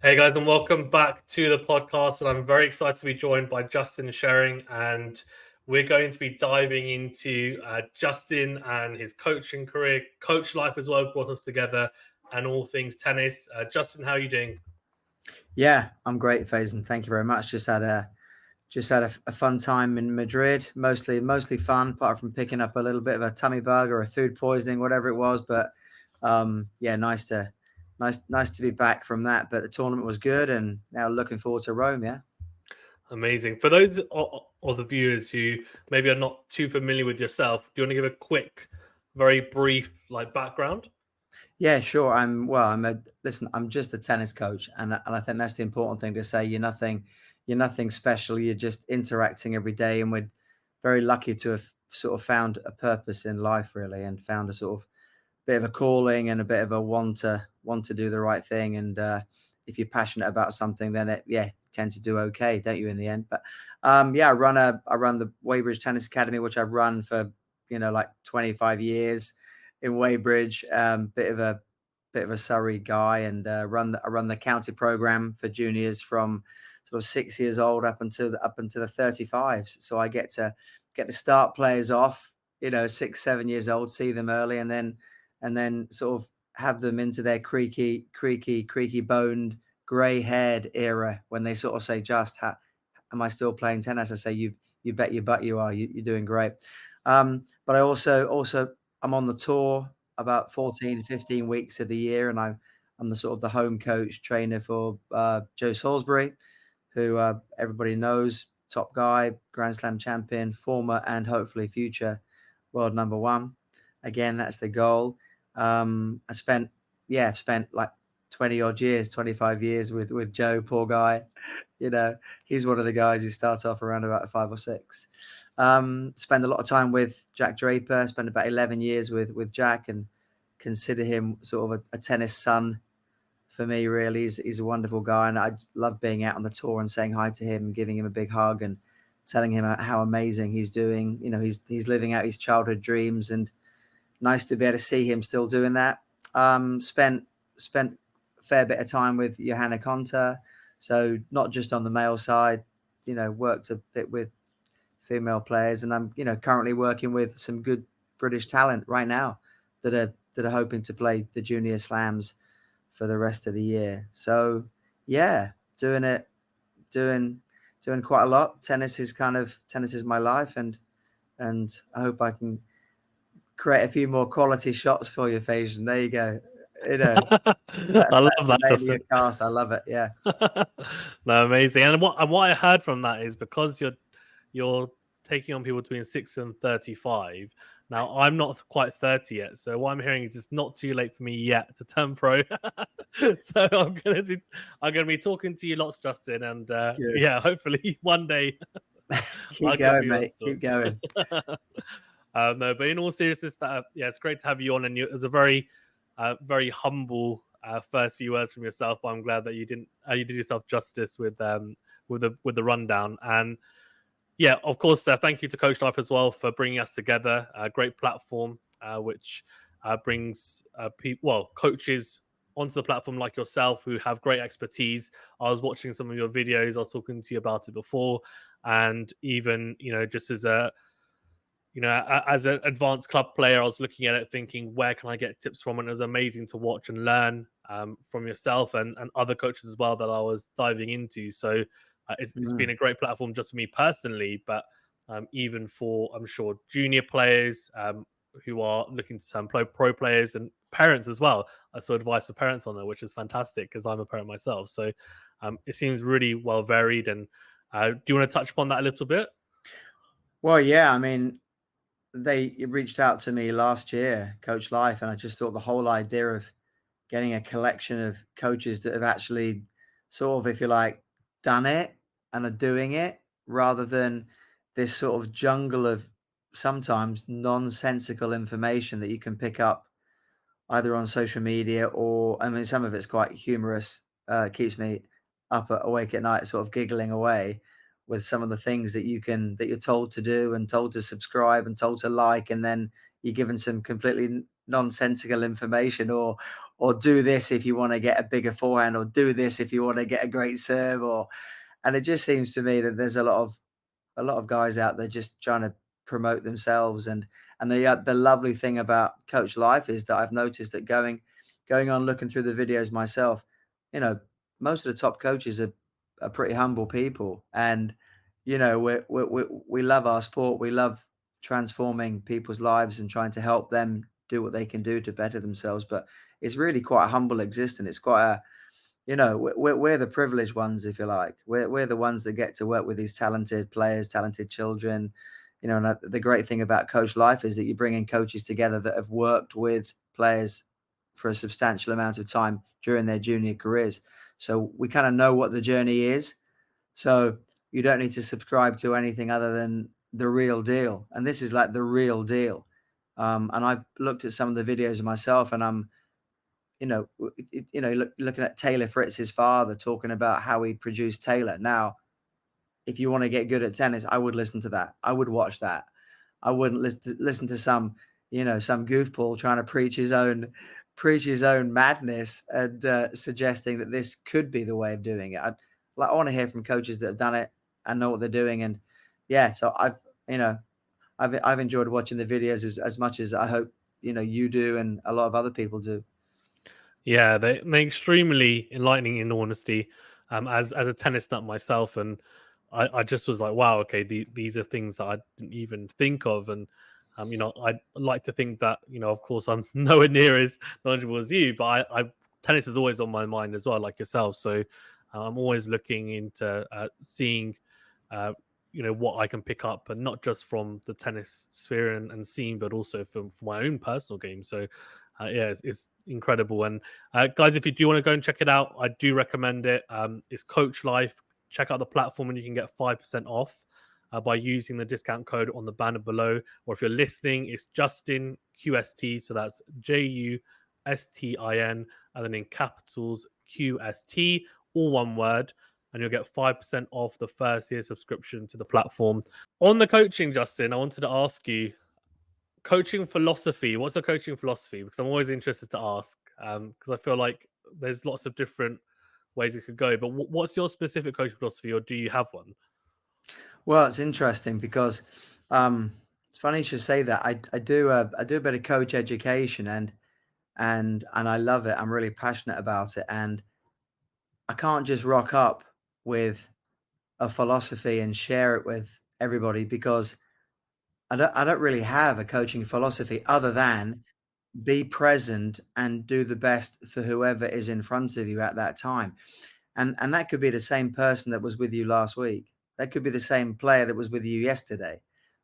Hey guys, and welcome back to the podcast. And I'm very excited to be joined by Justin Sherring, and we're going to be diving into Justin and his coaching career, CoachLife as well, brought us together, and all things tennis. Justin, how are you doing? Yeah, I'm great, Faizan. Thank you very much. Just had a fun time in Madrid. Mostly fun, apart from picking up a little bit of a tummy bug or a food poisoning, whatever it was. But yeah, nice to be back from that. But the tournament was good, and now looking forward to Rome. Yeah. Amazing. For those of the viewers who maybe are not too familiar with yourself, do you want to give a quick, very brief background? Yeah, sure. I'm just a tennis coach, and I think that's the important thing to say. You're nothing special. You're just interacting every day, and we're very lucky to have sort of found a purpose in life, really, and found a sort of bit of a calling and a bit of a want to do the right thing. And if you're passionate about something, then you tend to do okay, don't you, in the end? But yeah, I run the Weybridge Tennis Academy, which I've run for like 25 years in Weybridge. Bit of a Surrey guy, and I run the county program for juniors from sort of 6 years old up until the 35s. So I get to start players off, 6, 7 years old, see them early, and then sort of have them into their creaky boned, grey haired era when they sort of say, am I still playing tennis? I say, you bet your butt you are. You're doing great. But I also I'm on the tour about 14, 15 weeks of the year, and I'm the sort of the home coach trainer for Joe Salisbury, who everybody knows, top guy, Grand Slam champion, former and hopefully future world number one. Again, that's the goal. I've spent like 20 odd years, 25 years with Joe, poor guy. He's one of the guys who starts off around about 5 or 6. Spend a lot of time with Jack Draper, spent about 11 years with Jack, and consider him sort of a tennis son for me, really. He's a wonderful guy, and I love being out on the tour and saying hi to him and giving him a big hug and telling him how amazing he's doing. He's living out his childhood dreams, and nice to be able to see him still doing that. Spent a fair bit of time with Johanna Konta, so not just on the male side, worked a bit with female players, and I'm currently working with some good British talent right now that are hoping to play the junior slams for the rest of the year. So yeah, doing quite a lot. Tennis is my life, and I hope I can create a few more quality shots for you, Faizan. There you go. I love That's the that, name Justin. of your cast. I love it. Yeah. No, amazing. And what I heard from that is because you're taking on people between 6 and 35. Now I'm not quite 30 yet, so what I'm hearing is it's not too late for me yet to turn pro. So I'm gonna be talking to you lots, Justin, and Good. yeah, hopefully one day Keep going, mate. Keep going. No, but in all seriousness, it's great to have you on, and it was a very, very humble first few words from yourself. But I'm glad that you did yourself justice with the rundown. And yeah, of course, thank you to CoachLife as well for bringing us together. A great platform which brings coaches onto the platform like yourself who have great expertise. I was watching some of your videos. I was talking to you about it before, and even just as as an advanced club player, I was looking at it thinking, where can I get tips from? And it was amazing to watch and learn from yourself and other coaches as well that I was diving into. So it's been a great platform just for me personally, but even for, I'm sure, junior players who are looking to turn pro players and parents as well. I saw advice for parents on there, which is fantastic because I'm a parent myself. So it seems really well varied. And do you want to touch upon that a little bit? Well, yeah. I mean, they reached out to me last year, CoachLife, and I just thought the whole idea of getting a collection of coaches that have actually sort of, if you like, done it and are doing it, rather than this sort of jungle of sometimes nonsensical information that you can pick up either on social media, or, I mean, some of it's quite humorous, keeps me awake at night, sort of giggling away with some of the things that you're told to do and told to subscribe and told to like, and then you're given some completely nonsensical information, or do this if you want to get a bigger forehand, or do this if you want to get a great serve, or and it just seems to me that there's a lot of guys out there just trying to promote themselves. And the lovely thing about CoachLife is that I've noticed that going on looking through the videos myself, you know, most of the top coaches are pretty humble people. And we love our sport. We love transforming people's lives and trying to help them do what they can do to better themselves. But it's really quite a humble existence. It's quite a we're the privileged ones, if you like. We're the ones that get to work with these talented players, talented children. And the great thing about CoachLife is that you bring in coaches together that have worked with players for a substantial amount of time during their junior careers. So we kind of know what the journey is. So you don't need to subscribe to anything other than the real deal. And this is like the real deal. And I've looked at some of the videos myself, and I'm looking at Taylor Fritz's father talking about how he produced Taylor. Now, if you want to get good at tennis, I would listen to that. I would watch that. I wouldn't listen to some goofball trying to preach his own madness and suggesting that this could be the way of doing it. I want to hear from coaches that have done it and know what they're doing. And yeah, so I've enjoyed watching the videos as much as I hope you do and a lot of other people do. Yeah, they're extremely enlightening, in honesty. As a tennis nut myself, and I just was like, wow, okay, these are things that I didn't even think of. And I'd like to think that, of course, I'm nowhere near as knowledgeable as you, but I tennis is always on my mind as well, like yourself. So I'm always looking into seeing uh, what I can pick up, and not just from the tennis sphere and scene, but also from my own personal game. So yeah, it's incredible. And guys, if you do want to go and check it out, I do recommend it. It's CoachLife. Check out the platform and you can get 5% off by using the discount code on the banner below. Or if you're listening, it's Justin QST. So that's JUSTIN, and then in capitals QST, all one word, and you'll get 5% off the first year subscription to the platform. On the coaching, Justin, I wanted to ask you, coaching philosophy. What's a coaching philosophy? Because I'm always interested to ask, because I feel like there's lots of different ways it could go. But what's your specific coaching philosophy, or do you have one? Well, it's interesting because it's funny you should say that. I do a bit of coach education, and I love it. I'm really passionate about it, and I can't just rock up with a philosophy and share it with everybody because I don't really have a coaching philosophy other than be present and do the best for whoever is in front of you at that time. And that could be the same person that was with you last week. That could be the same player that was with you yesterday,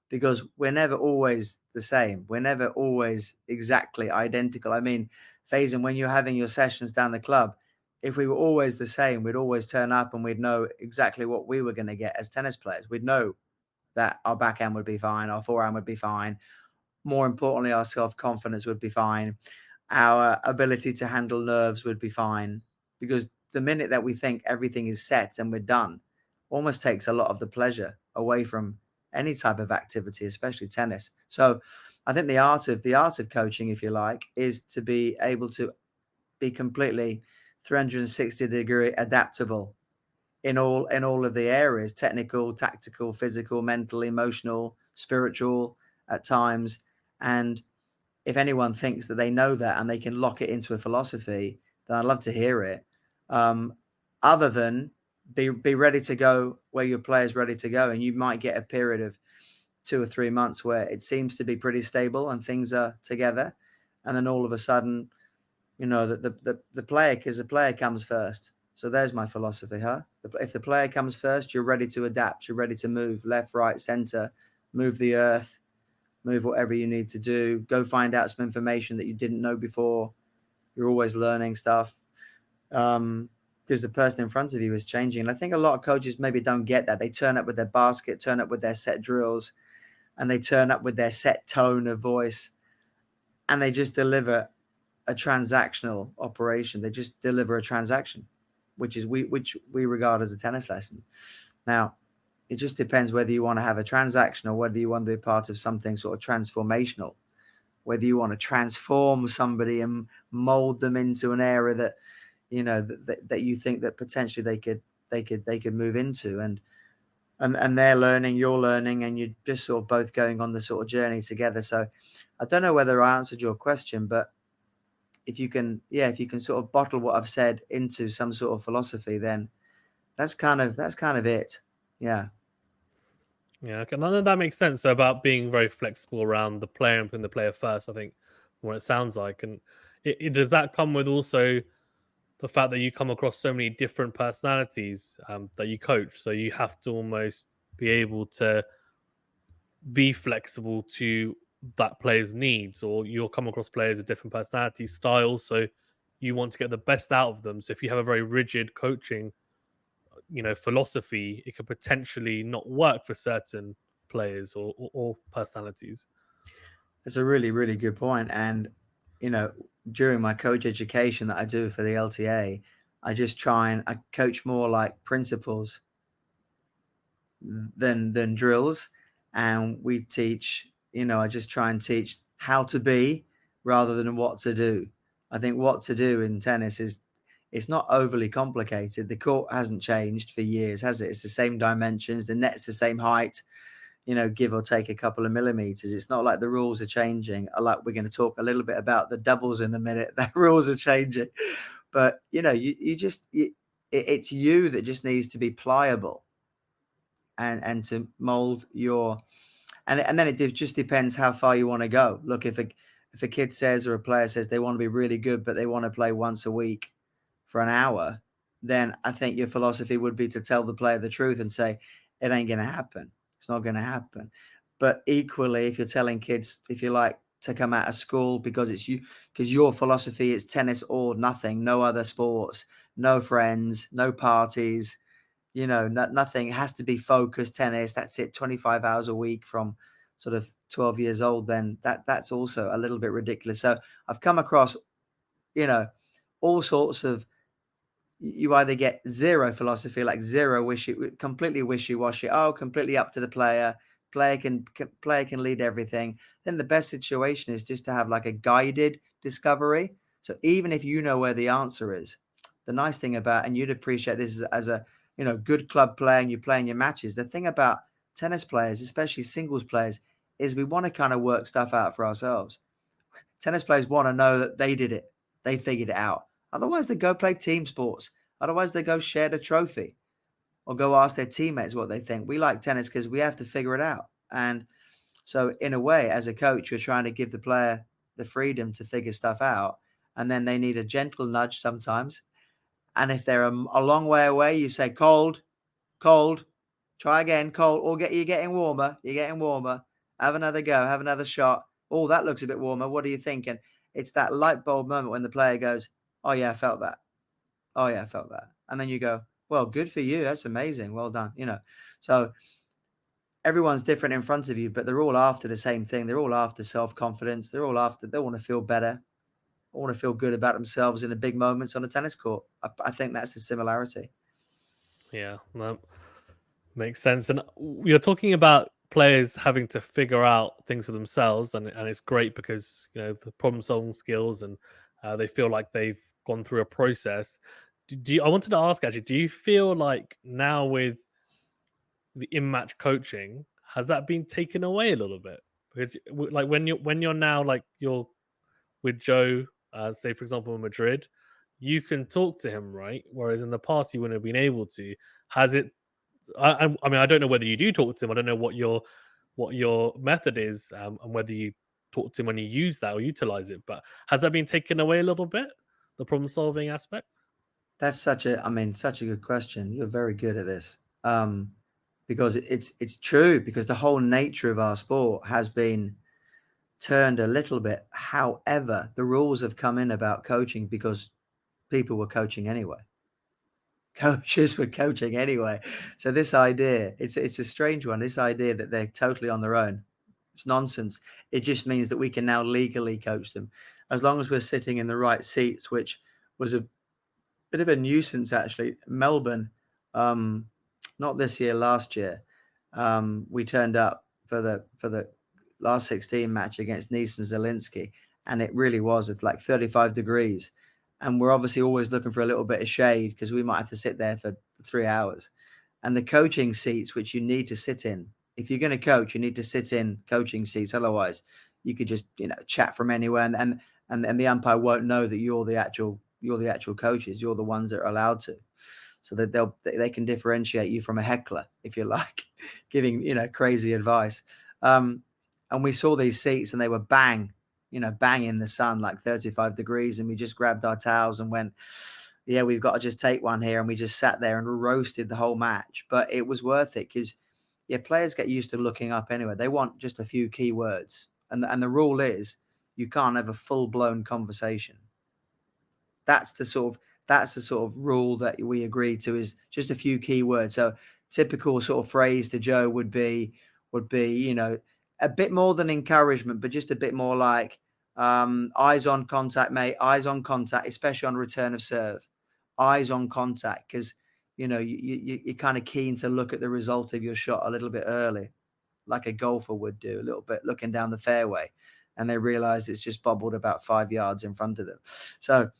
because we're never always the same. We're never always exactly identical. I mean, Faizan, when you're having your sessions down the club, if we were always the same, we'd always turn up and we'd know exactly what we were going to get as tennis players. We'd know that our backhand would be fine, our forehand would be fine. More importantly, our self-confidence would be fine. Our ability to handle nerves would be fine, because the minute that we think everything is set and we're done, almost takes a lot of the pleasure away from any type of activity, especially tennis. So I think the art of coaching, if you like, is to be able to be completely 360-degree adaptable in all of the areas: technical, tactical, physical, mental, emotional, spiritual at times. And if anyone thinks that they know that and they can lock it into a philosophy, then I'd love to hear it. Um, Other than be ready to go where your player's ready to go, and you might get a period of 2 or 3 months where it seems to be pretty stable and things are together, and then all of a sudden, that the player, because the player comes first. So there's my philosophy, huh? If the player comes first, you're ready to adapt. You're ready to move left, right, center, move the earth, move whatever you need to do. Go find out some information that you didn't know before. You're always learning stuff, because the person in front of you is changing. And I think a lot of coaches maybe don't get that. They turn up with their basket, turn up with their set drills, and they turn up with their set tone of voice, and they just deliver a transactional operation. They just deliver a transaction, which we regard as a tennis lesson. Now, it just depends whether you want to have a transaction or whether you want to be part of something sort of transformational. whether you want to transform somebody and mold them into an area that, you know, that you think that potentially they could move into, and they're learning, you're learning, and you're just sort of both going on the sort of journey together. So I don't know whether I answered your question, but if you can, yeah, if you can sort of bottle what I've said into some sort of philosophy, then that's kind of it. Yeah. Yeah, okay. No, that makes sense. So about being very flexible around the player and putting the player first, I think, from what it sounds like. And does that come with also the fact that you come across so many different personalities that you coach? So you have to almost be able to be flexible to that player's needs, or you'll come across players with different personality styles. So you want to get the best out of them. So if you have a very rigid coaching philosophy, it could potentially not work for certain players or personalities. That's a really, really good point. And, you know, during my coach education that I do for the LTA, I just try and I coach more like principles than drills. And we teach, you know, I just try and teach how to be rather than what to do. I think what to do in tennis is it's not overly complicated. The court hasn't changed for years, has it? It's the same dimensions, the net's the same height, you know, give or take a couple of millimeters. It's not like the rules are changing. Like we're going to talk a little bit about the doubles in a minute. The rules are changing, but you know, it's you that just needs to be pliable and to mold your, and then it just depends how far you want to go. Look, if a kid says or a player says they want to be really good, but they want to play once a week for an hour, then I think your philosophy would be to tell the player the truth and say, it ain't going to happen. It's not going to happen. But equally, if you're telling kids, if you like, to come out of school because it's you, because your philosophy is tennis or nothing, no other sports, no friends, no parties, you know, nothing, has to be focused tennis. That's it, 25 hours a week from sort of 12 years old. Then that's also a little bit ridiculous. So I've come across, you know, all sorts of, you either get zero philosophy, like zero completely wishy-washy, oh, completely up to the player. Player can lead everything. Then the best situation is just to have like a guided discovery. So even if you know where the answer is, the nice thing about, and you'd appreciate this as a, you know, good club player and you play in your matches, the thing about tennis players, especially singles players, is we want to kind of work stuff out for ourselves. Tennis players want to know that they did it. They figured it out. Otherwise, they go play team sports. Otherwise, they go share the trophy or go ask their teammates what they think. We like tennis because we have to figure it out. And so, in a way, as a coach, you're trying to give the player the freedom to figure stuff out. And then they need a gentle nudge sometimes. And if they're a long way away, you say, cold, cold, try again, cold, or you're getting warmer. You're getting warmer. Have another go. Have another shot. Oh, that looks a bit warmer. What do you think? And it's that light bulb moment when the player goes, oh, yeah, I felt that. Oh, yeah, I felt that. And then you go, well, good for you. That's amazing. Well done. You know, so everyone's different in front of you, but they're all after the same thing. They're all after self-confidence. They're all after, they want to feel better. They want to feel good about themselves in the big moments on a tennis court. I think that's the similarity. Yeah, that makes sense. And you're talking about players having to figure out things for themselves, and it's great because the problem solving skills, and they feel like they've gone through a process. I wanted to ask actually, do you feel like now with the in-match coaching, has that been taken away a little bit? Because like when you're now like you're with Joe, say for example in Madrid, you can talk to him, right? Whereas in the past you wouldn't have been able to. Has it? I mean, I don't know whether you do talk to him. I don't know what your method is, and whether you talk to him when you use that or utilize it. But has that been taken away a little bit? The problem solving aspect. That's such a good question. You're very good at this. Because it's true, because the whole nature of our sport has been turned a little bit. However, the rules have come in about coaching because people were coaching anyway. Coaches were coaching anyway. So this idea, it's a strange one. This idea that they're totally on their own, it's nonsense. It just means that we can now legally coach them as long as we're sitting in the right seats, which was a bit of a nuisance actually. Melbourne, not this year, last year, we turned up for the last 16 match against Nice and Zielinski, and it really was at like 35 degrees. And we're obviously always looking for a little bit of shade because we might have to sit there for 3 hours. And the coaching seats, which you need to sit in, if you're going to coach, you need to sit in coaching seats. Otherwise, you could just chat from anywhere, and the umpire won't know that you're the actual coaches. You're the ones that are allowed to, so that they can differentiate you from a heckler if you like, giving crazy advice. And we saw these seats, and they were bang in the sun, like 35 degrees, and we just grabbed our towels and went, yeah, we've got to just take one here. And we just sat there and roasted the whole match. But it was worth it because, players get used to looking up anyway. They want just a few key words. And the rule is you can't have a full-blown conversation. That's the sort of rule that we agreed to, is just a few key words. So typical sort of phrase to Joe would be, a bit more than encouragement, but just a bit more like, eyes on contact, mate, eyes on contact, especially on return of serve. Eyes on contact, because you're kind of keen to look at the result of your shot a little bit early, like a golfer would do, a little bit looking down the fairway, and they realize it's just bobbled about 5 yards in front of them. So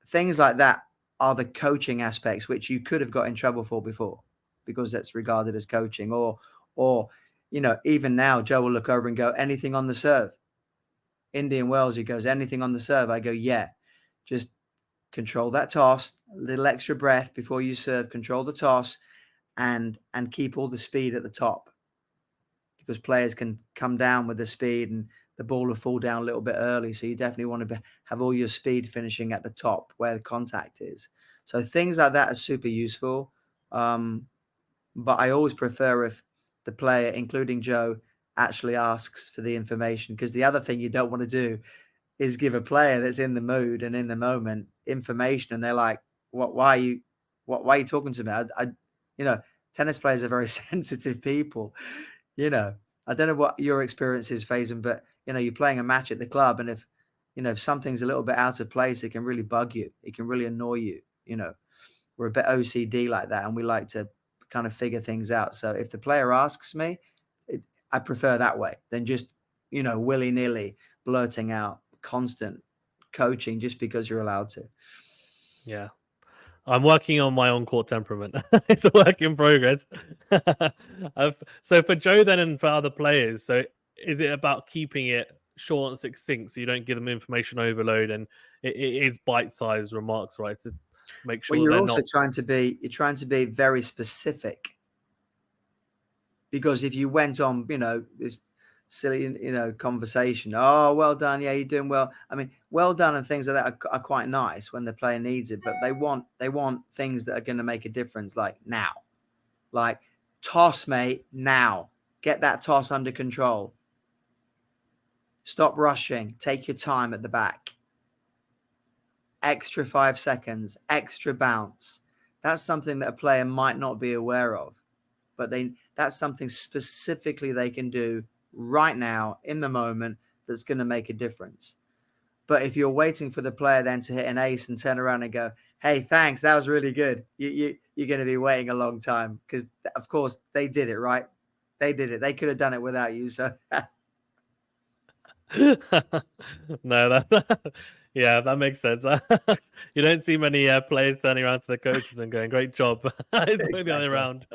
things like that are the coaching aspects, which you could have got in trouble for before, because that's regarded as coaching. Or even now, Joe will look over and go, anything on the serve. Indian Wells, he goes, anything on the serve? I go, yeah, just control that toss, a little extra breath before you serve, control the toss, and keep all the speed at the top, because players can come down with the speed and the ball will fall down a little bit early. So you definitely want to have all your speed finishing at the top where the contact is. So things like that are super useful. But I always prefer if the player, including Joe, actually asks for the information, because the other thing you don't want to do is give a player that's in the mood and in the moment information, and they're like, why are you talking to me? Tennis players are very sensitive people. I don't know what your experience is, Faizan, but you're playing a match at the club, and if something's a little bit out of place, it can really bug you. It can really annoy you. We're a bit OCD like that, and we like to kind of figure things out. So if the player asks me, I prefer that way than just willy-nilly blurting out constant coaching just because you're allowed to. Yeah. I'm working on my on-court temperament. It's a work in progress. So for Joe then, and for other players, so is it about keeping it short and succinct so you don't give them information overload, and it is bite-sized remarks, right? To make sure Well, you're they're also not... trying to be very specific, because if you went on, this silly, conversation, oh, well done, yeah, you're doing well. I mean, well done and things like that are quite nice when the player needs it, but they want things that are going to make a difference, like now, like toss, mate, now, get that toss under control. Stop rushing. Take your time at the back. Extra 5 seconds, extra bounce. That's something that a player might not be aware of, but that's something specifically they can do right now in the moment that's going to make a difference. But if you're waiting for the player then to hit an ace and turn around and go, hey, thanks, that was really good, you're going to be waiting a long time, because, of course, they did it, right? They did it. They could have done it without you. So No, yeah, that makes sense. You don't see many players turning around to the coaches and going, "Great job." It's going the other way around.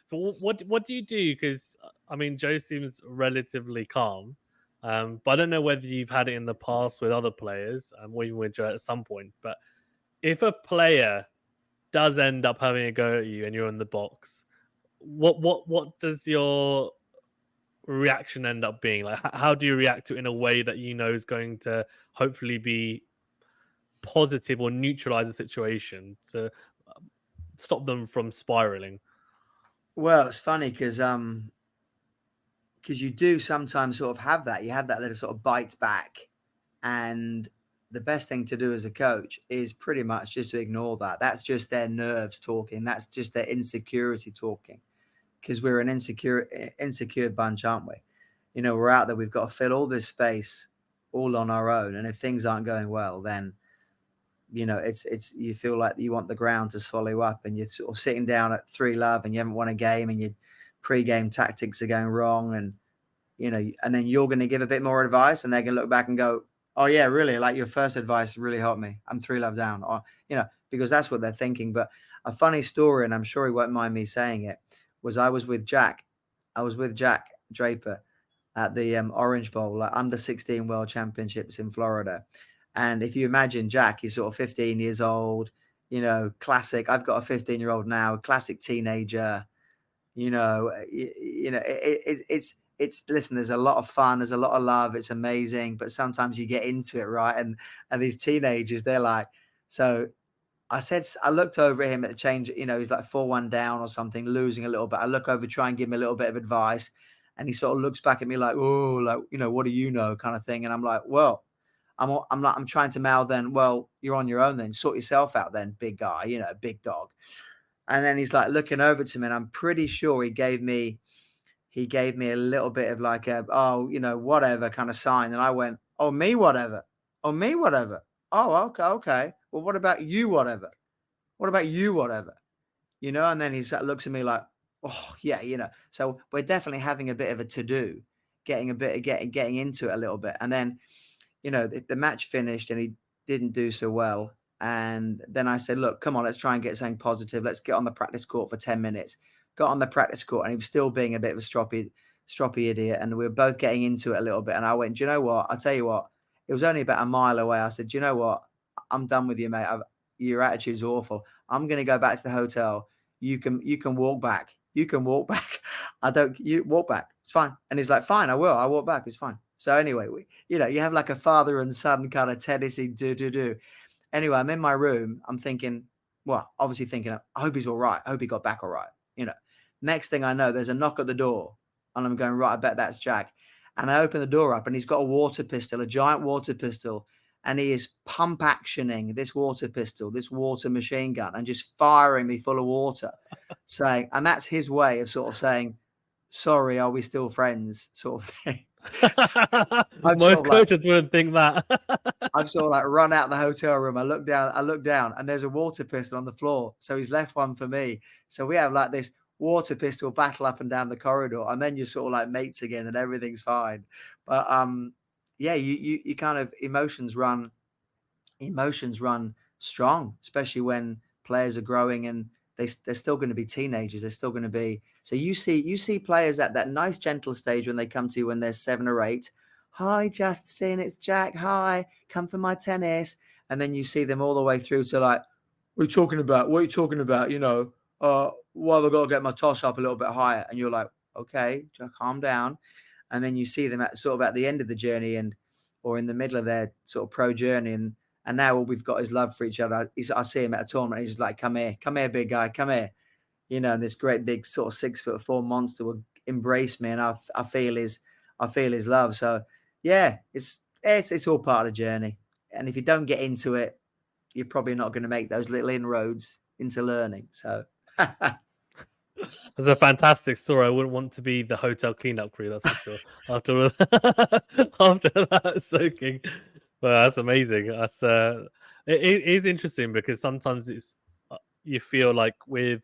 So what do you do? Because I mean, Joe seems relatively calm, but I don't know whether you've had it in the past with other players, or even with Joe at some point. But if a player does end up having a go at you and you're in the box, what does your reaction end up being? Like, how do you react to it in a way that is going to hopefully be positive or neutralize the situation to stop them from spiraling? well, it's funny because you do sometimes sort of have that. You have that little sort of bites back. And the best thing to do as a coach is pretty much just to ignore that. That's just their nerves talking. That's just their insecurity talking, because we're an insecure bunch, aren't we? We're out there. We've got to fill all this space all on our own. And if things aren't going well, then, it's you feel like you want the ground to swallow you up, and you're sort of sitting down at 3-love and you haven't won a game, and your pre-game tactics are going wrong, and you know, and then you're going to give a bit more advice, and they're going to look back and go, oh yeah, really, like your first advice really helped me. I'm 3 love down, or, you know, because that's what they're thinking. But a funny story, and I'm sure he won't mind me saying it, was I was with Jack Draper at the Orange Bowl, like under 16 World Championships in Florida. And if you imagine Jack, he's sort of 15 years old, you know, classic. I've got a 15-year-old now, classic teenager. You know, it's listen. There's a lot of fun. There's a lot of love. It's amazing, but sometimes you get into it, right? And these teenagers, they're like, so I looked over at him at the change, you know, he's like 4-1 down or something, losing a little bit. I look over, try and give him a little bit of advice. And he sort of looks back at me like, oh, like, you know, what do you know kind of thing. And I'm like, well, I'm trying to mouth then, well, you're on your own then. Sort yourself out then, big guy, you know, big dog. And then he's like looking over to me, and I'm pretty sure he gave me a little bit of like a, oh, you know, whatever kind of sign. And I went, oh, me, whatever. Oh, me, whatever. Oh, okay, okay. Well, what about you, whatever? What about you, whatever? You know, and then he looks at me like, oh, yeah, you know. So we're definitely having a bit of a to-do, getting into it a little bit. And then, you know, the match finished and he didn't do so well. And then I said, look, come on, let's try and get something positive. Let's get on the practice court for 10 minutes. Got on the practice court, and he was still being a bit of a stroppy idiot. And we were both getting into it a little bit. And I went, do you know what? I'll tell you what, it was only about a mile away. I said, do you know what? I'm done with you, mate. Your attitude's awful. I'm going to go back to the hotel. You can walk back. You can walk back. You walk back. It's fine. And he's like, fine, I will. I'll walk back. It's fine. So anyway, you know, you have like a father and son kind of tendency do. Anyway, I'm in my room. I'm thinking, well, obviously thinking, I hope he's all right. I hope he got back all right. You know, next thing I know, there's a knock at the door, and I'm going, right, I bet that's Jack. And I open the door up, and he's got a water pistol, a giant water pistol, and he is pump actioning this water pistol, this water machine gun, and just firing me full of water, saying, and that's his way of sort of saying, sorry, are we still friends, sort of thing. Most coaches wouldn't think that. I've sort of like run out the hotel room. I look down, and there's a water pistol on the floor. So he's left one for me. So we have like this water pistol battle up and down the corridor, and then you're sort of like mates again, and everything's fine. But yeah, you kind of emotions run strong, especially when players are growing and they're still going to be teenagers. They're still going to be. So you see players at that nice gentle stage when they come to you when they're 7 or 8. Hi, Justin, it's Jack. Hi, come for my tennis. And then you see them all the way through to like, what are you talking about? What are you talking about? You know, well, I've got to get my toss up a little bit higher. And you're like, okay, Jack, calm down. And then you see them at the end of the journey or in the middle of their sort of pro journey. And now all we've got is love for each other. I see him at a tournament. He's just like, come here, big guy, come here. You know, and this great big sort of 6'4" monster will embrace me, and I feel his love. So yeah, it's all part of the journey. And if you don't get into it, you're probably not going to make those little inroads into learning. So That's a fantastic story. I wouldn't want to be the hotel cleanup crew, that's for sure. After that soaking, well, that's amazing. That's it is interesting because sometimes it's you feel like with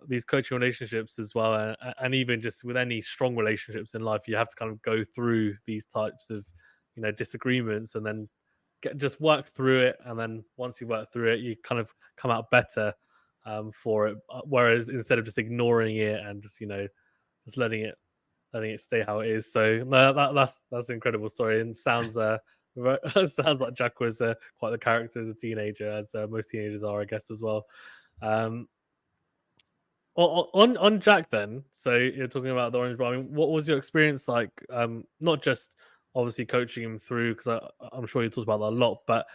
these coaching relationships as well, and even just with any strong relationships in life, you have to kind of go through these types of disagreements and then just work through it. And then once you work through it, you kind of come out better for it. Whereas instead of just ignoring it and just just letting it stay how it is. So that's an incredible story, and sounds sounds like Jack was quite the character as a teenager, as most teenagers are, I guess, as well. On Jack then, so you're talking about the Orange Bowl. I mean, what was your experience like? Not just obviously coaching him through, because I'm sure you talked about that a lot, but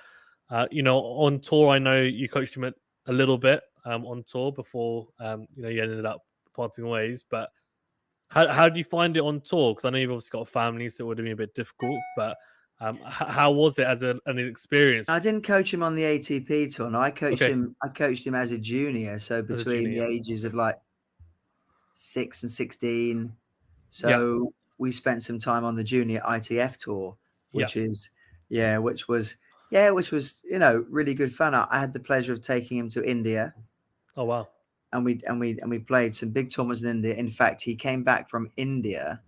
on tour, I know you coached him a little bit on tour before you ended up parting ways. But how do you find it on tour? Because I know you've obviously got a family, so it would have been a bit difficult. But how was it as an experience? I didn't coach him on the ATP tour. No, I coached him. I coached him as a junior, so between the ages of like 6 and 16. So we spent some time on the junior ITF tour, which was really good fun. I had the pleasure of taking him to India. Oh wow! And we played some big tournaments in India. In fact, he came back from India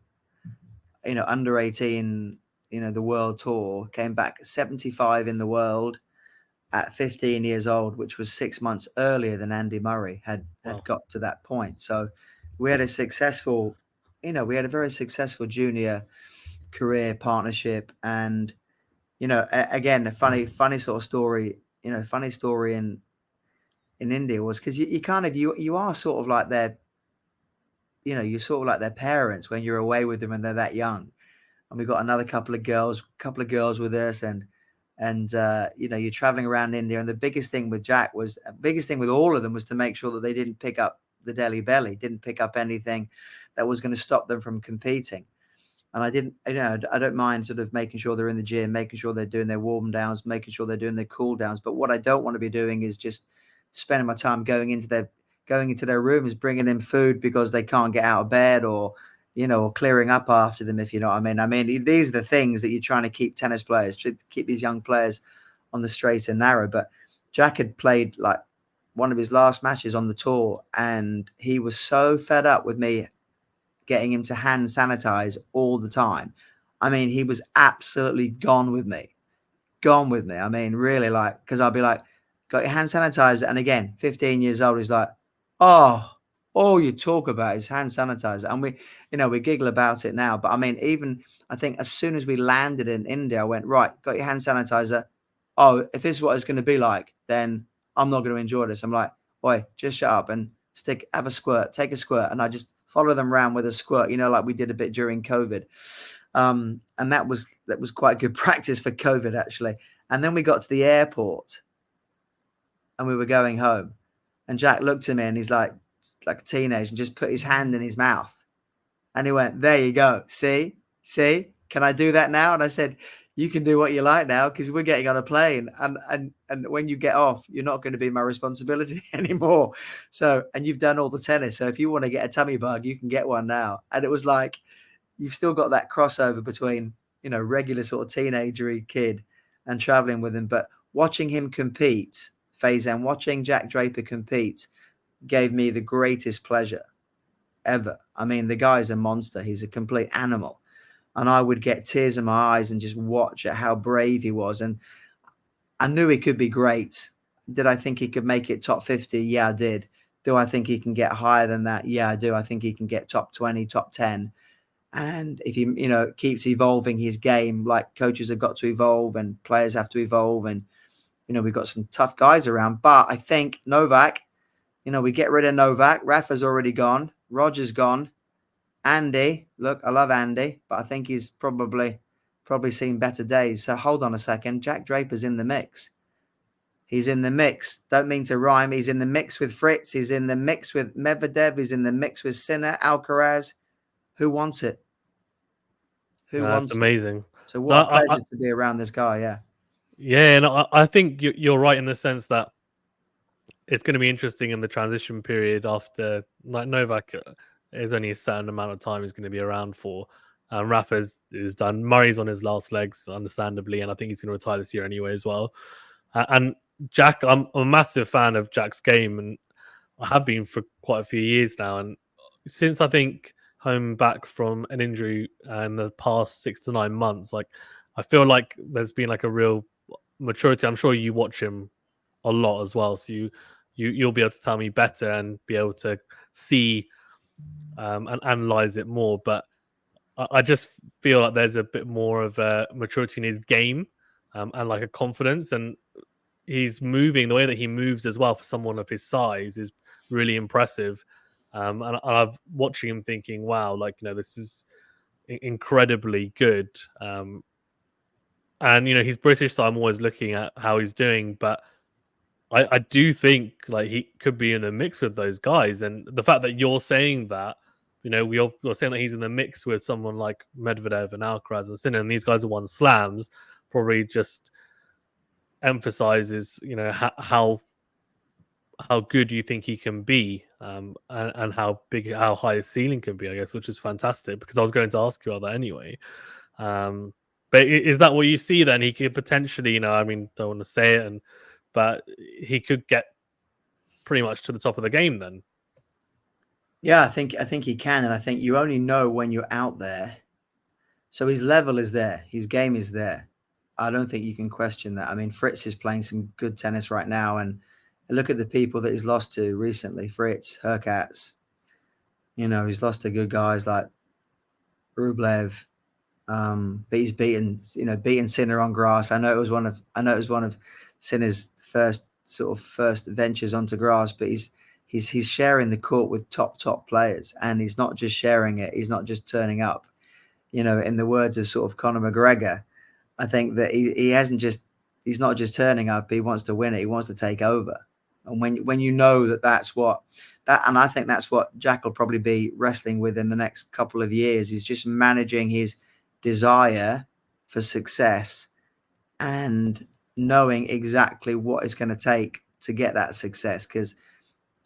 under 18, the world tour, came back 75 in the world at 15 years old, which was 6 months earlier than Andy Murray had Wow. got to that point. So we had a very successful junior career partnership. And, again, a funny sort of story, funny story in India was because you are sort of like you're sort of like their parents when you're away with them and they're that young. And we got another couple of girls with us, and you're traveling around India, and the biggest thing with all of them was to make sure that they didn't pick up the Delhi belly, didn't pick up anything that was going to stop them from competing. And I don't mind sort of making sure they're in the gym, making sure they're doing their warm downs, making sure they're doing their cool downs. But what I don't want to be doing is just spending my time going into their rooms, bringing them food because they can't get out of bed, or clearing up after them, if you know what I mean. I mean, these are the things that you're trying to keep tennis players, to keep these young players on the straight and narrow. But Jack had played like one of his last matches on the tour, and he was so fed up with me getting him to hand sanitize all the time. I mean, he was absolutely gone with me. I mean, really, like, because I'll be like, got your hand sanitizer. And again, 15 years old, he's like, oh, all you talk about is hand sanitizer. And we giggle about it now. But I mean, even I think as soon as we landed in India, I went, right, got your hand sanitizer. Oh, if this is what it's going to be like, then I'm not going to enjoy this. I'm like, boy, just shut up and have a squirt, take a squirt. And I just follow them around with a squirt, like we did a bit during COVID. And that was quite good practice for COVID, actually. And then we got to the airport and we were going home, and Jack looked at me and he's like a teenager, and just put his hand in his mouth. And he went, there you go. See, can I do that now? And I said, you can do what you like now, because we're getting on a plane. And when you get off, you're not going to be my responsibility anymore. So, and you've done all the tennis. So if you want to get a tummy bug, you can get one now. And it was like, you've still got that crossover between, regular sort of teenagery kid and traveling with him. But watching him compete, Faizan, watching Jack Draper compete gave me the greatest pleasure ever. I mean, the guy's a monster. He's a complete animal. And I would get tears in my eyes and just watch at how brave he was. And I knew he could be great. Did I think he could make it top 50? Yeah, I did. Do I think he can get higher than that? Yeah, I do. I think he can get top 20, top 10. And if he, keeps evolving his game, like coaches have got to evolve and players have to evolve. And, we've got some tough guys around. But I think Novak, we get rid of Novak. Rafa's already gone. Roger's gone. Andy, look, I love Andy, but I think he's probably seen better days. So hold on a second. Jack Draper's in the mix. He's in the mix. Don't mean to rhyme. He's in the mix with Fritz. He's in the mix with Medvedev. He's in the mix with Sinner, Alcaraz. Who wants it? Who That's wants it? amazing. So No, what a pleasure to be around this guy. Yeah. Yeah, and I think you're right in the sense that it's going to be interesting in the transition period after, like, Novak is only a certain amount of time he's going to be around for. Rafa is done. Murray's on his last legs, understandably, and I think he's going to retire this year anyway as well. And Jack, I'm a massive fan of Jack's game, and I have been for quite a few years now. And since I think home back from an injury in the past 6 to 9 months, like, I feel like there's been like a real maturity. I'm sure you watch him a lot as well, so you'll be able to tell me better and be able to see and analyze it more. But I just feel like there's a bit more of a maturity in his game, and like a confidence, and he's moving the way that he moves as well for someone of his size is really impressive. And I've watching him thinking, wow, like, this is incredibly good. And he's British, so I'm always looking at how he's doing, but I do think like he could be in the mix with those guys. And the fact that you're saying that, we're saying that he's in the mix with someone like Medvedev and Alcaraz and Sinner, and these guys have won slams, probably just emphasizes, how good you think he can be, and how high his ceiling can be, I guess, which is fantastic, because I was going to ask you about that anyway. But is that what you see then? He could potentially, I mean, don't want to say it, but he could get pretty much to the top of the game then. Yeah, I think he can. And I think you only know when you're out there So his level is there. His game is there. I don't think you can question that. I mean, Fritz is playing some good tennis right now, and look at the people that he's lost to recently. Fritz, Hurkacz. He's lost to good guys like Rublev. But he's beaten Sinner on grass. I know it was one of Sinner's first ventures onto grass, but he's sharing the court with top players, and he's not just sharing it. He's not just turning up. In the words of sort of Conor McGregor, I think that he's not just turning up. He wants to win it. He wants to take over. And when you know and I think that's what Jack will probably be wrestling with in the next couple of years, is just managing his desire for success and knowing exactly what it's going to take to get that success. Because,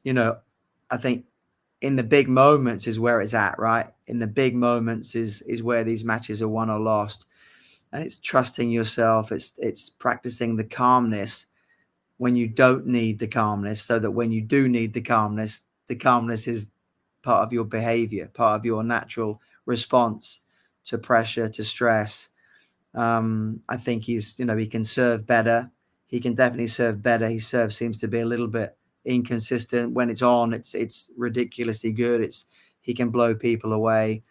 I think in the big moments is where it's at, right? In the big moments is where these matches are won or lost. And it's trusting yourself. It's practicing the calmness when you don't need the calmness, so that when you do need the calmness is part of your behavior, part of your natural response to pressure, to stress. I think he can serve better. He can definitely serve better. His serve seems to be a little bit inconsistent. When it's on, it's ridiculously good. He can blow people away.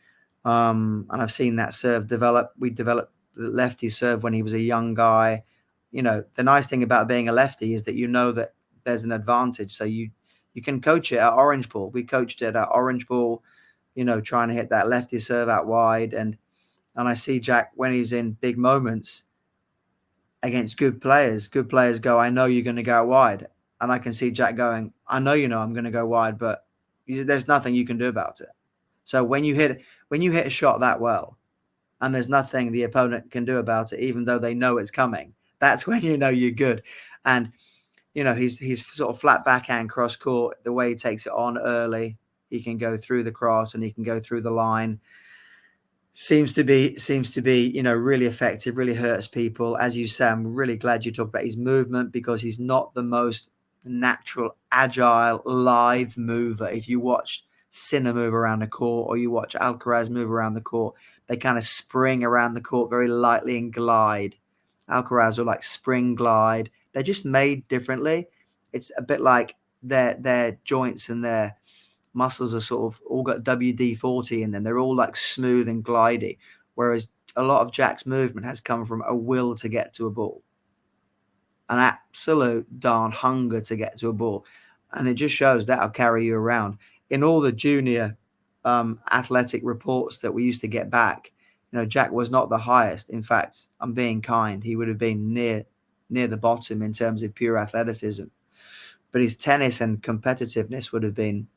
And I've seen that serve develop. We developed the lefty serve when he was a young guy. The nice thing about being a lefty is that that there's an advantage. So you can coach it at orange ball. We coached it at orange ball, trying to hit that lefty serve out wide. And I see Jack, when he's in big moments against good players go, I know you're going to go wide. And I can see Jack going, I know I'm going to go wide, but there's nothing you can do about it. So when you hit a shot that well, and there's nothing the opponent can do about it, even though they know it's coming, that's when you're good. And he's sort of flat backhand cross court, the way he takes it on early, he can go through the cross and he can go through the line. Seems to be, really effective, really hurts people. As you say, I'm really glad you talked about his movement, because he's not the most natural, agile, lithe mover. If you watch Sinner move around the court, or you watch Alcaraz move around the court, they kind of spring around the court very lightly and glide. Alcaraz will like spring glide. They're just made differently. It's a bit like their joints and their muscles are sort of all got WD-40 in them. They're all like smooth and glidey. Whereas a lot of Jack's movement has come from a will to get to a ball, an absolute darn hunger to get to a ball. And it just shows that'll carry you around. In all the junior athletic reports that we used to get back, Jack was not the highest. In fact, I'm being kind. He would have been near the bottom in terms of pure athleticism. But his tennis and competitiveness would have been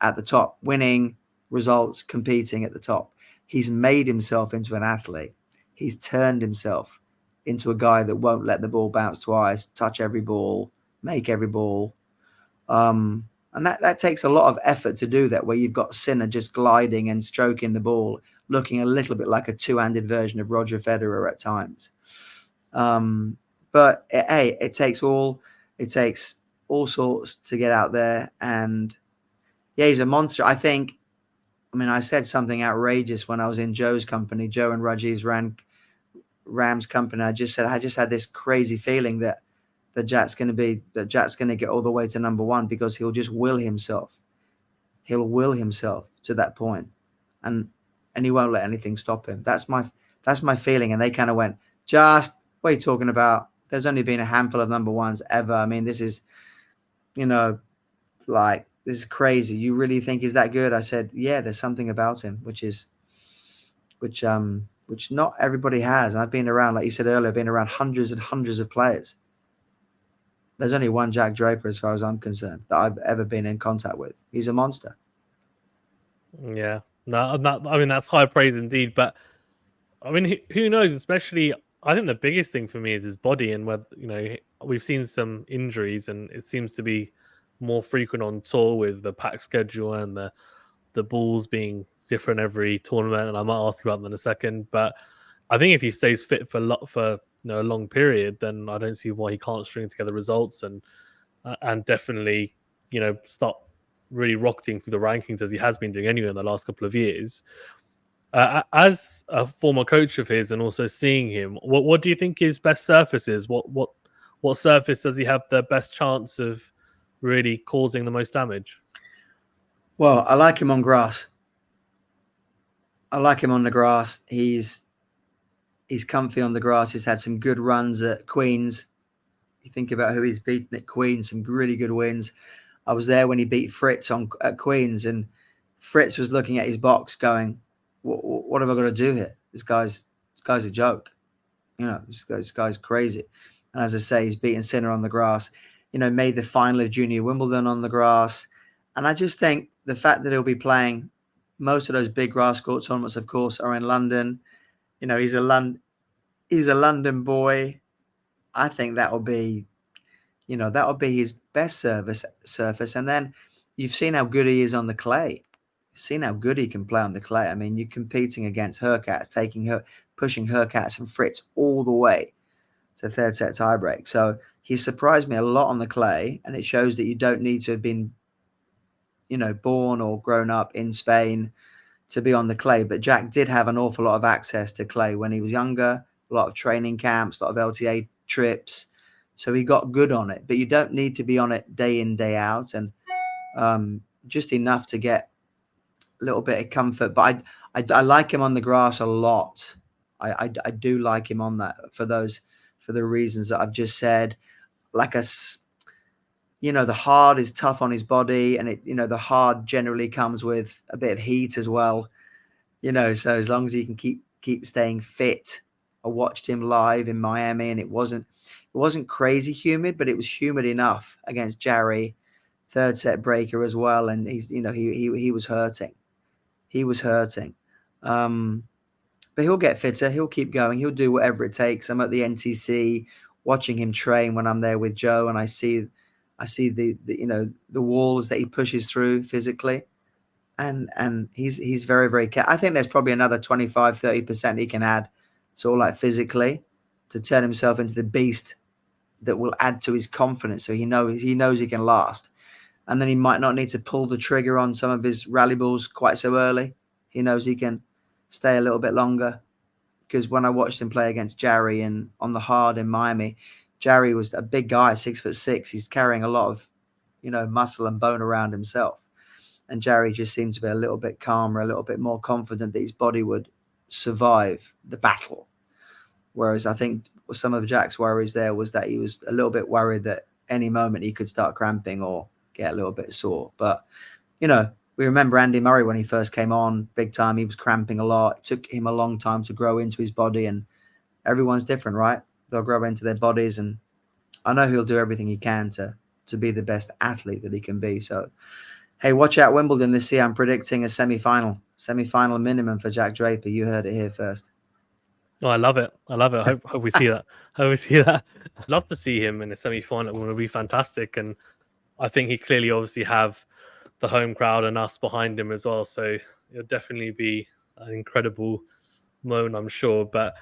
at the top, winning results, competing at the top. He's made himself into an athlete. He's turned himself into a guy that won't let the ball bounce twice, touch every ball, make every ball. And that takes a lot of effort to do that, where you've got Sinner just gliding and stroking the ball, looking a little bit like a two-handed version of Roger Federer at times. But it takes all sorts to get out there. And yeah, he's a monster. I said something outrageous when I was in Joe's company, Joe and Rajiv's Ram's company. I just had this crazy feeling that Jack's going to get all the way to number one, because he'll just will himself. He'll will himself to that point, and he won't let anything stop him. That's my feeling. And they kind of went, just what are you talking about? There's only been a handful of number ones ever. I mean, this is, this is crazy. You really think he's that good? I said, yeah, there's something about him, which not everybody has. And I've been around, like you said earlier, been around hundreds and hundreds of players. There's only one Jack Draper, as far as I'm concerned, that I've ever been in contact with. He's a monster. Yeah, no, that's high praise indeed. But I mean, who knows? Especially, I think the biggest thing for me is his body, and whether we've seen some injuries, and it seems to be more frequent on tour with the pack schedule and the balls being different every tournament. And I might ask you about them in a second. But I think if he stays fit for a long period, then I don't see why he can't string together results and definitely start really rocketing through the rankings as he has been doing anyway in the last couple of years. As a former coach of his and also seeing him, what do you think his best surface is? What surface does he have the best chance of really causing the most damage? Well, I like him on grass. I like him on the grass. He's comfy on the grass. He's had some good runs at Queens. You think about who he's beaten at Queens, some really good wins. I was there when he beat Fritz at Queens, and Fritz was looking at his box going, what have I got to do here? This guy's a joke. You know, this guy's crazy. And as I say, he's beaten Sinner on the grass, you know, made the final of Junior Wimbledon on the grass. And I just think the fact that he'll be playing most of those big grass court tournaments, of course, are in London. You know, he's a London boy. I think that'll be his best surface. And then you've seen how good he is on the clay. You've seen how good he can play on the clay. I mean, you're competing against Hurkacz, pushing Hurkacz and Fritz all the way to third set tiebreak. So he surprised me a lot on the clay, and it shows that you don't need to have been, you know, born or grown up in Spain to be on the clay. But Jack did have an awful lot of access to clay when he was younger, a lot of training camps, a lot of LTA trips. So he got good on it, but you don't need to be on it day in, day out, and just enough to get a little bit of comfort. But I like him on the grass a lot. I do like him on that for the reasons that I've just said. Like the hard is tough on his body, and the hard generally comes with a bit of heat as well. So as long as he can keep staying fit. I watched him live in Miami, and it wasn't crazy humid, but it was humid enough against Jarry, third set breaker as well. And he was hurting. He was hurting. But he'll get fitter. He'll keep going. He'll do whatever it takes. I'm at the NTC watching him train when I'm there with Joe, and I see the walls that he pushes through physically. And he's very, very I think there's probably another 25-30% he can add, sort of like physically, to turn himself into the beast that will add to his confidence. So he knows he can last. And then he might not need to pull the trigger on some of his rally balls quite so early. He knows he can stay a little bit longer. Because when I watched him play against Jarry and on the hard in Miami, Jarry was a big guy, 6'6". He's carrying a lot of, muscle and bone around himself. And Jarry just seemed to be a little bit calmer, a little bit more confident that his body would survive the battle. Whereas I think some of Jack's worries there was that he was a little bit worried that any moment he could start cramping or get a little bit sore. But, we remember Andy Murray when he first came on big time, he was cramping a lot. It took him a long time to grow into his body, and everyone's different, right? They'll grow into their bodies, and I know he'll do everything he can to be the best athlete that he can be. So, hey, watch out Wimbledon this year. I'm predicting a semi-final minimum for Jack Draper. You heard it here first. Oh, I love it. Hope we see that. I'd love to see him in a semi-final. It would be fantastic. And I think he clearly obviously have the home crowd and us behind him as well. So it'll definitely be an incredible moment, I'm sure. But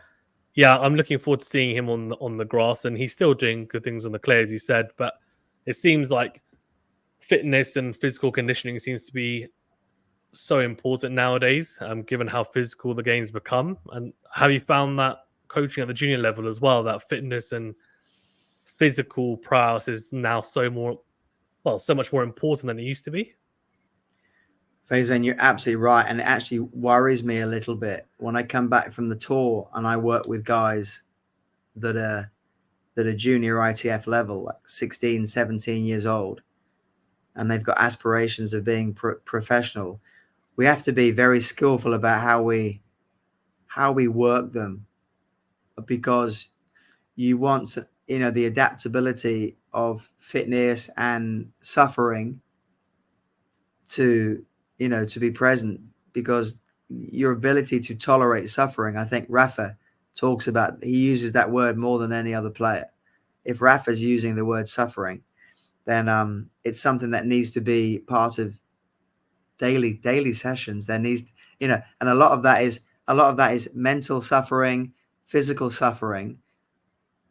yeah, I'm looking forward to seeing him on the grass, and he's still doing good things on the clay, as you said. But it seems like fitness and physical conditioning seems to be so important nowadays, given how physical the game's become. And have you found that coaching at the junior level as well, that fitness and physical prowess is now so much more important than it used to be? Faizan, you're absolutely right. And it actually worries me a little bit when I come back from the tour and I work with guys that are junior ITF level, like 16, 17 years old, and they've got aspirations of being professional. We have to be very skillful about how we work them, because you want, the adaptability of fitness and suffering to be present, because your ability to tolerate suffering, I think Rafa talks about, he uses that word more than any other player. If Rafa's using the word suffering, then it's something that needs to be part of daily sessions. There needs, and a lot of that is mental suffering, physical suffering,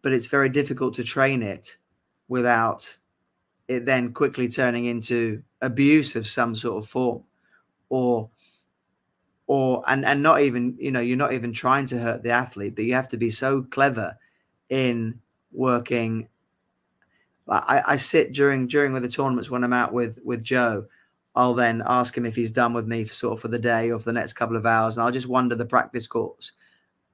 but it's very difficult to train it without it then quickly turning into abuse of some sort of form, or and not even, you're not even trying to hurt the athlete, but you have to be so clever in working. Like I sit during with the tournaments when I'm out with Joe. I'll then ask him if he's done with me for the day or for the next couple of hours, and I'll just wander the practice course,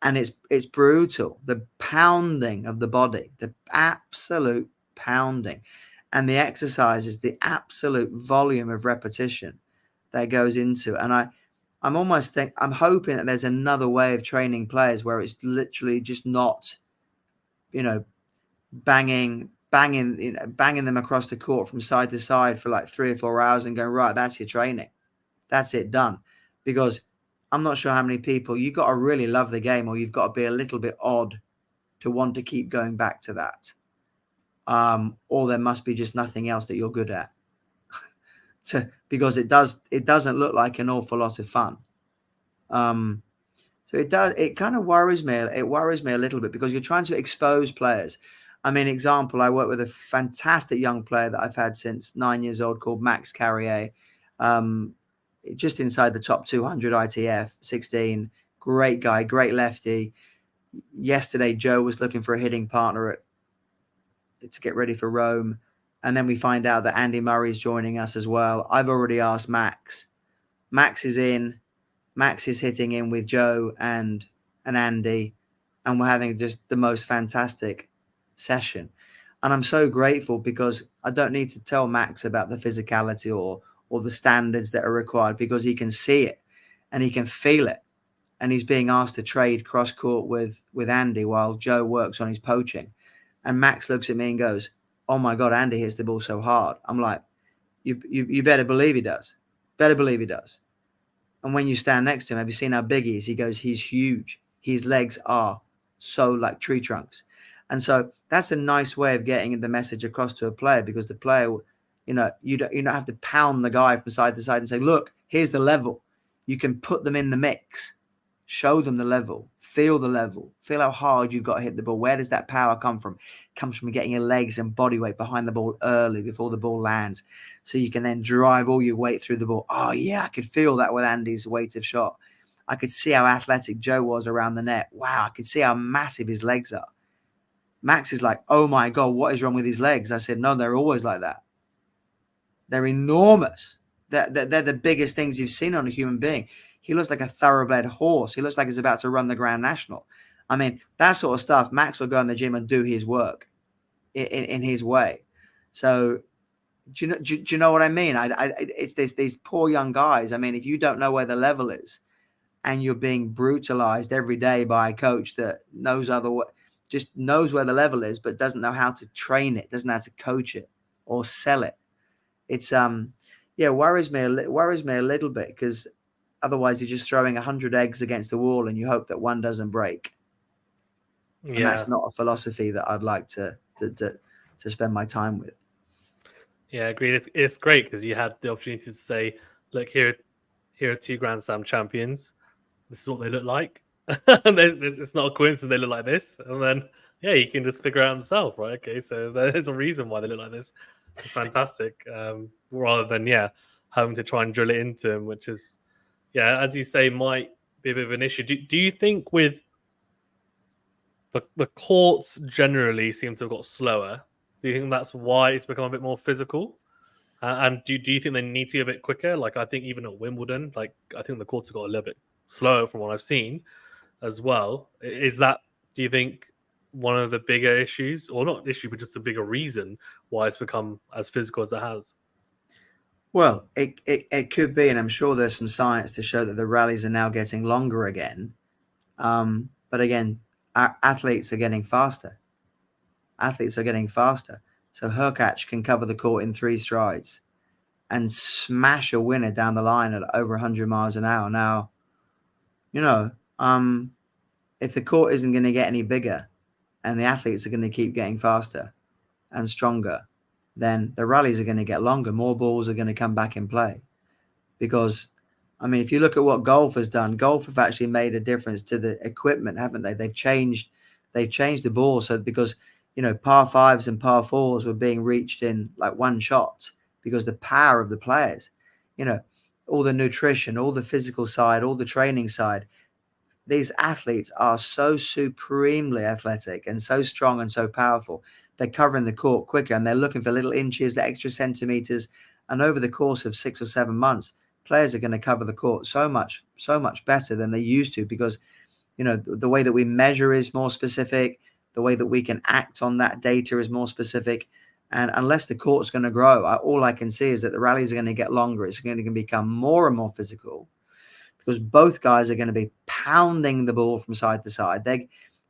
and it's brutal. The pounding of the body, the absolute pounding, and the exercises, the absolute volume of repetition that goes into. And I'm hoping that there's another way of training players where it's literally just not, you know, banging them across the court from side to side for like 3 or 4 hours and going, right, that's your training. That's it, done. Because I'm not sure how many people, you've got to really love the game, or you've got to be a little bit odd to want to keep going back to that. Or there must be just nothing else that you're good at. Because it doesn't look like an awful lot of fun. So it kind of worries me. It worries me a little bit because you're trying to expose players. I mean, example, I work with a fantastic young player that I've had since 9 years old called Max Carrier, just inside the top 200 ITF, 16. Great guy, great lefty. Yesterday, Joe was looking for a hitting partner to get ready for Rome. And then we find out that Andy Murray's joining us as well. I've already asked Max. Max is in. Max is hitting in with Joe and Andy, and we're having just the most fantastic session. And I'm so grateful because I don't need to tell Max about the physicality or the standards that are required, because he can see it and he can feel it. And he's being asked to trade cross court with Andy while Joe works on his poaching. And Max looks at me and goes, "Oh my God, Andy hits the ball so hard." I'm like, you better believe he does. Better believe he does. And when you stand next to him, have you seen how big he is? He goes, he's huge. His legs are so like tree trunks. And so that's a nice way of getting the message across to a player, because the player, you don't have to pound the guy from side to side and say, look, here's the level. You can put them in the mix, show them the level, feel how hard you've got to hit the ball. Where does that power come from? It comes from getting your legs and body weight behind the ball early before the ball lands, so you can then drive all your weight through the ball. Oh yeah, I could feel that with Andy's weight of shot. I could see how athletic Joe was around the net. Wow, I could see how massive his legs are. Max is like, oh my God, what is wrong with his legs? I said, no, they're always like that. They're enormous. They're the biggest things you've seen on a human being. He looks like a thoroughbred horse. He looks like he's about to run the Grand National. I mean, that sort of stuff, Max will go in the gym and do his work in his way. So do you know what I mean? It's these poor young guys. I mean, if you don't know where the level is and you're being brutalized every day by a coach that just knows where the level is, but doesn't know how to train it, doesn't know how to coach it or sell it. It's worries me a little bit, because otherwise you're just throwing 100 eggs against the wall and you hope that one doesn't break. And that's not a philosophy that I'd like to spend my time with. Yeah, agreed. It's great because you had the opportunity to say, look, here are 2 Grand Slam champions. This is what they look like. And it's not a coincidence they look like this. And then, yeah, you can just figure out himself, right? Okay, so there's a reason why they look like this. It's fantastic. Rather than, having to try and drill it into him, which is, as you say, might be a bit of an issue. Do you think with the courts generally seem to have got slower? Do you think that's why it's become a bit more physical? And do you think they need to be a bit quicker? Like, I think even at Wimbledon, I think the courts have got a little bit slower from what I've seen as well. Is that, do you think, one of the bigger issues, or not issue, but just a bigger reason why it's become as physical as it has? Well, it could be, and I'm sure there's some science to show that the rallies are now getting longer again. But again, our athletes are getting faster. So Hurkacz can cover the court in 3 strides and smash a winner down the line at over 100 miles an hour. Now, if the court isn't going to get any bigger and the athletes are going to keep getting faster and stronger, then the rallies are going to get longer. More balls are going to come back in play. Because, I mean, if you look at what golf has done, golf have actually made a difference to the equipment, haven't they? They've changed the ball. So because, par 5s and par 4s were being reached in like one shot because the power of the players, all the nutrition, all the physical side, all the training side. These athletes are so supremely athletic and so strong and so powerful. They're covering the court quicker and they're looking for little inches, the extra centimeters. And over the course of 6 or 7 months, players are going to cover the court so much better than they used to, because the way that we measure is more specific. The way that we can act on that data is more specific. And unless the court's going to grow, all I can see is that the rallies are going to get longer. It's going to become more and more physical, because both guys are going to be pounding the ball from side to side.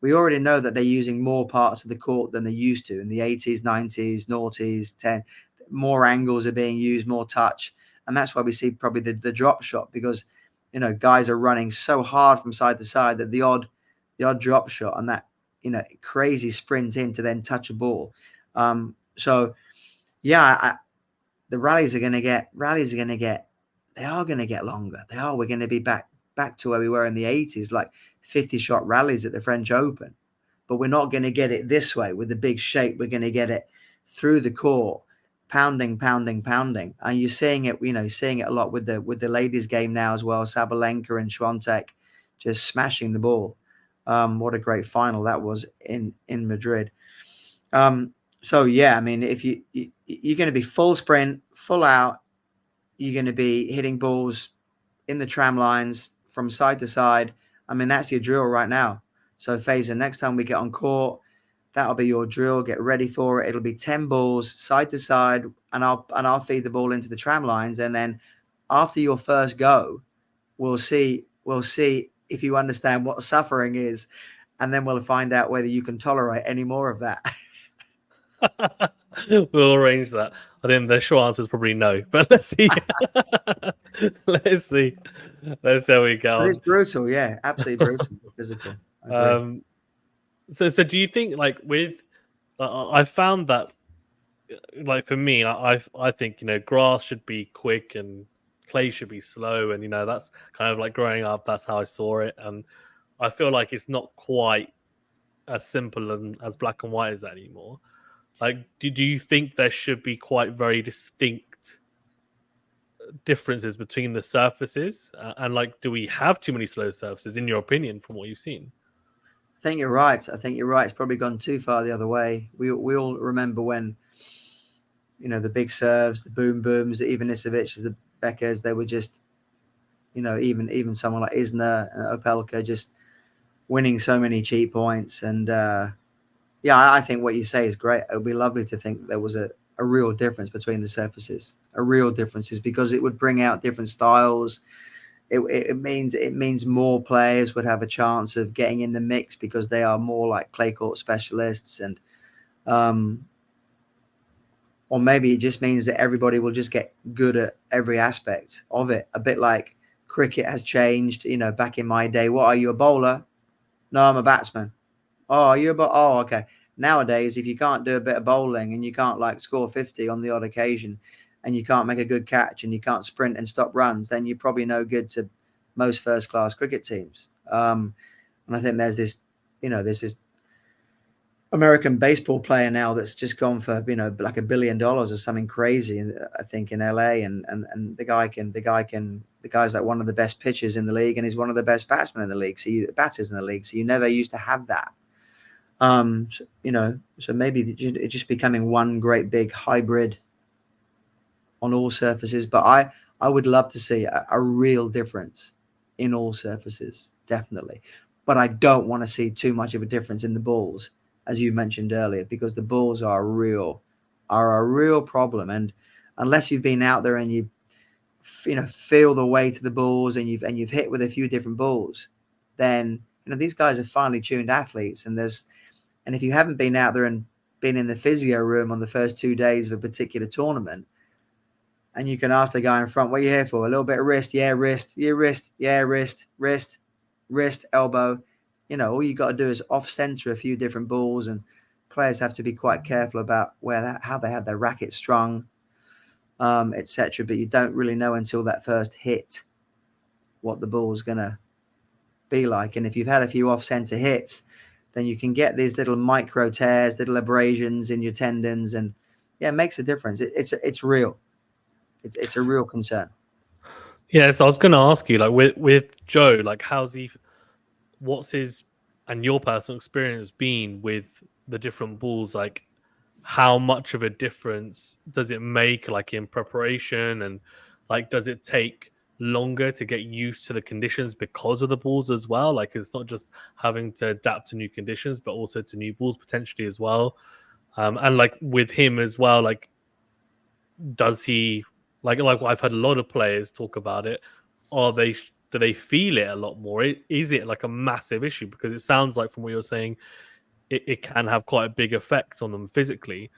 We already know that they're using more parts of the court than they used to in the 80s, 90s, noughties, 10. More angles are being used, more touch. And that's why we see probably the drop shot, because, guys are running so hard from side to side that the odd drop shot and that, crazy sprint in to then touch a ball. So, yeah, the rallies are going to get they are going to get longer. We're going to be back to where we were in the 80s, like 50-shot rallies at the French Open. But we're not going to get it this way with the big shape. We're going to get it through the court, pounding. And you're seeing it, seeing it a lot with the ladies' game now as well. Sabalenka and Swiatek just smashing the ball. What a great final that was in Madrid. So yeah, I mean, if you're going to be full sprint, full out, you're going to be hitting balls in the tram lines from side to side. I mean, that's your drill right now. So Faizan, next time we get on court, that'll be your drill. Get ready for it. It'll be 10 balls side to side, and I'll feed the ball into the tram lines. And then after your first go, we'll see if you understand what suffering is, and then we'll find out whether you can tolerate any more of that. We'll arrange that. I think the short answer is probably no, but let's see. Let's see how we go. But it's brutal, yeah, absolutely brutal, physical. So do you think, like, with I found that, like, for me, I think grass should be quick and clay should be slow, and that's kind of like growing up. That's how I saw it, and I feel like it's not quite as simple and as black and white as that anymore. Like, do you think there should be quite very distinct differences between the surfaces? And like, do we have too many slow surfaces, in your opinion, from what you've seen? I think you're right. It's probably gone too far the other way. We all remember when, the big serves, the booms, the Ivanisevic, the Beckers, they were just, even someone like Isner and Opelka just winning so many cheap points. And yeah, I think what you say is great. It would be lovely to think there was a real difference between the surfaces, because it would bring out different styles. It means more players would have a chance of getting in the mix because they are more like clay court specialists, and or maybe it just means that everybody will just get good at every aspect of it. A bit like cricket has changed. Back in my day, what are you, a bowler? No, I'm a batsman. Oh, are you oh, okay. Nowadays, if you can't do a bit of bowling and you can't like score 50 on the odd occasion, and you can't make a good catch and you can't sprint and stop runs, then you're probably no good to most first-class cricket teams. And I think there's this American baseball player now that's just gone for like $1 billion or something crazy, I think, in LA, and the guy's like one of the best pitchers in the league, and he's one of the best batsmen in the league. Batters in the league. So you never used to have that. So maybe it's just becoming one great big hybrid on all surfaces. But I would love to see a real difference in all surfaces, definitely. But I don't want to see too much of a difference in the balls, as you mentioned earlier, because the balls are a real problem. And unless you've been out there and you feel the weight of the balls, and you've hit with a few different balls, then these guys are finely tuned athletes. And if you haven't been out there and been in the physio room on the first 2 days of a particular tournament, and you can ask the guy in front, what are you here for? A little bit of wrist, yeah, wrist, yeah, wrist, yeah, wrist, elbow. All you got to do is off-center a few different balls, and players have to be quite careful about how they have their racket strung, etc. But you don't really know until that first hit what the ball's going to be like. And if you've had a few off-center hits, then you can get these little micro tears, little abrasions in your tendons, and yeah, it makes a difference. It's real. It's a real concern. Yeah, so I was going to ask you, like with Joe, like what's his and your personal experience been with the different balls? Like, how much of a difference does it make, like in preparation, and like does it take longer to get used to the conditions because of the balls as well? Like, it's not just having to adapt to new conditions, but also to new balls potentially as well. And like with him as well, like does he like I've had a lot of players talk about it. Are they do they feel it a lot more? Is it like a massive issue? Because it sounds like from what you're saying, it can have quite a big effect on them physically.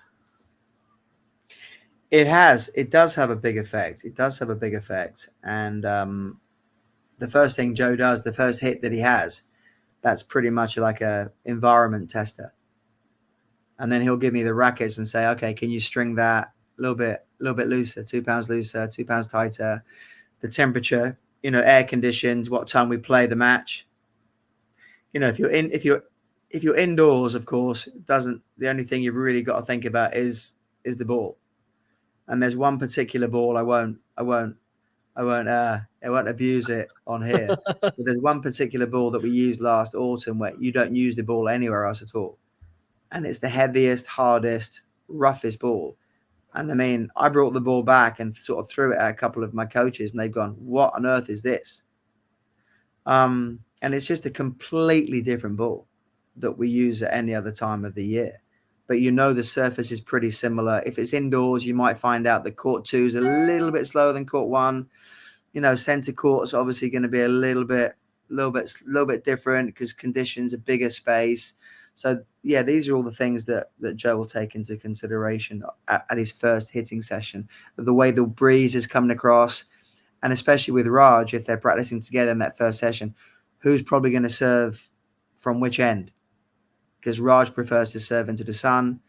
It does have a big effect. It does have a big effect. And the first thing Joe does, the first hit that he has, that's pretty much like a environment tester. And then he'll give me the rackets and say, okay, can you string that a little bit looser, 2 pounds looser, 2 pounds tighter, the temperature, air conditions, what time we play the match. If you're indoors, of course, it doesn't, the only thing you've really got to think about is the ball. And there's one particular ball I won't abuse it on here. But there's one particular ball that we used last autumn where you don't use the ball anywhere else at all. And it's the heaviest, hardest, roughest ball. And I mean, I brought the ball back and sort of threw it at a couple of my coaches, and they've gone, "What on earth is this?" And it's just a completely different ball that we use at any other time of the year. But the surface is pretty similar. If it's indoors, you might find out that court 2 is a little bit slower than court 1. Center court's obviously going to be a little bit different because conditions, a bigger space. So yeah, these are all the things that Joe will take into consideration at his first hitting session. The way the breeze is coming across, and especially with Raj, if they're practicing together in that first session, who's probably going to serve from which end? Because Raj prefers to serve into the sun.